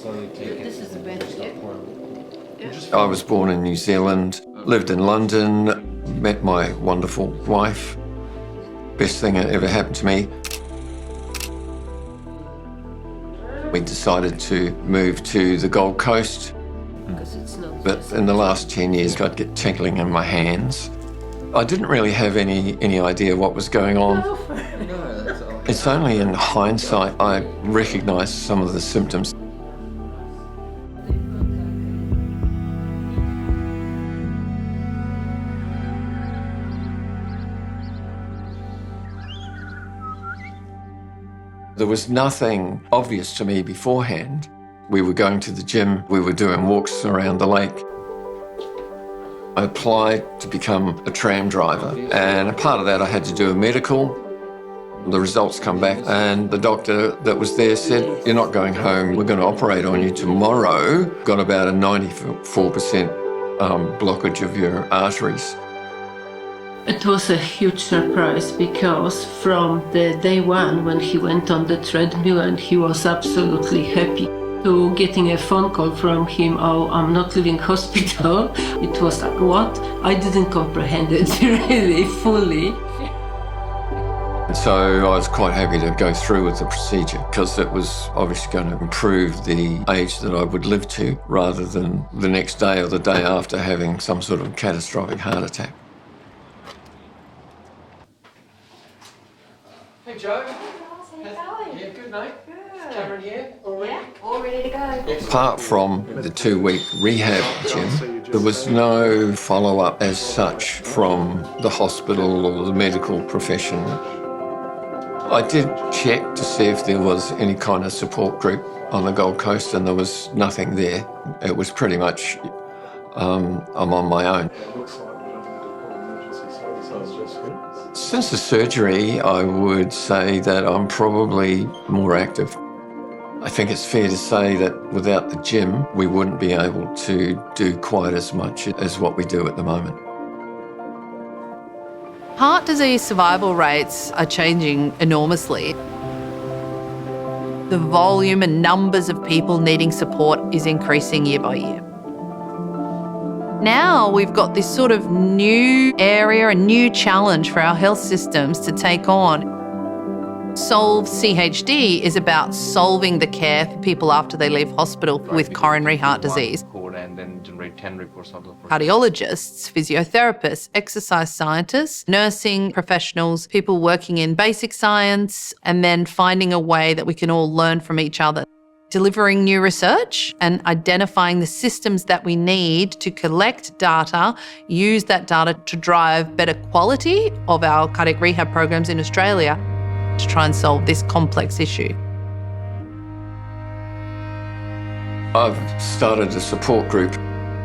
This is the best. I was born in New Zealand, lived in London, met my wonderful wife. Best thing that ever happened to me. We decided to move to the Gold Coast, but in the last 10 years I'd get tingling in my hands. I didn't really have any idea what was going on. It's only in hindsight I recognised some of the symptoms. There was nothing obvious to me beforehand. We were going to the gym, we were doing walks around the lake. I applied to become a tram driver, and a part of that I had to do a medical. The results come back, and the doctor that was there said, "You're not going home, we're going to operate on you tomorrow." Got about a 94% blockage of your arteries. It was a huge surprise because from the day one when he went on the treadmill and he was absolutely happy, to getting a phone call from him, "Oh, I'm not leaving hospital," it was like, what? I didn't comprehend it really fully. So I was quite happy to go through with the procedure because it was obviously going to improve the age that I would live to rather than the next day or the day after having some sort of catastrophic heart attack. Hey Joe. Hey Ross, how you going? Yeah, good mate. Good. Cameron here, all ready? Yeah, all ready to go. Apart from the 2-week rehab gym, there was no follow-up as such from the hospital or the medical profession. I did check to see if there was any kind of support group on the Gold Coast, and there was nothing there. It was pretty much, I'm on my own. Since the surgery, I would say that I'm probably more active. I think it's fair to say that without the gym, we wouldn't be able to do quite as much as what we do at the moment. Heart disease survival rates are changing enormously. The volume and numbers of people needing support is increasing year by year. Now we've got this sort of new area, a new challenge for our health systems to take on. Solve CHD is about solving the care for people after they leave hospital with coronary heart disease. And then generate 10 reports out of Cardiologists, physiotherapists, exercise scientists, nursing professionals, people working in basic science, and then finding a way that we can all learn from each other. Delivering new research and identifying the systems that we need to collect data, use that data to drive better quality of our cardiac rehab programs in Australia to try and solve this complex issue. I've started a support group.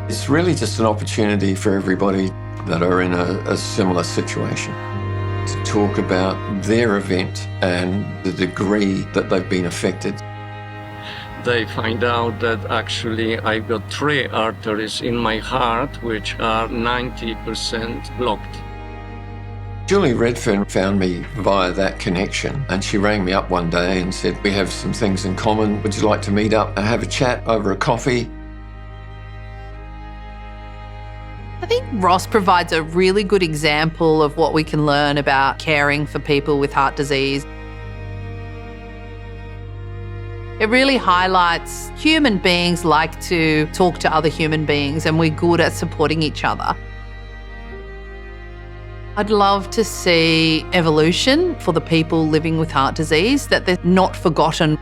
It's really just an opportunity for everybody that are in a similar situation to talk about their event and the degree that they've been affected. They find out that actually I've got 3 arteries in my heart which are 90% blocked. Julie Redfern found me via that connection, and she rang me up one day and said, "We have some things in common. Would you like to meet up and have a chat over a coffee?" I think Ross provides a really good example of what we can learn about caring for people with heart disease. It really highlights human beings like to talk to other human beings, and we're good at supporting each other. I'd love to see evolution for the people living with heart disease, that they're not forgotten.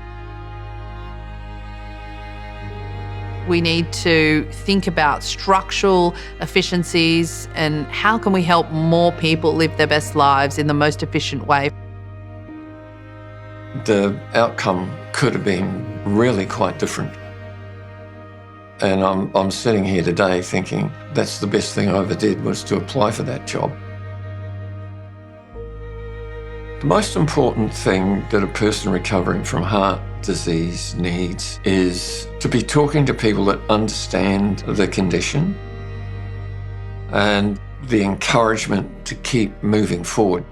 We need to think about structural efficiencies and how can we help more people live their best lives in the most efficient way. The outcome could have been really quite different. And I'm sitting here today thinking that's the best thing I ever did, was to apply for that job. The most important thing that a person recovering from heart disease needs is to be talking to people that understand the condition and the encouragement to keep moving forward.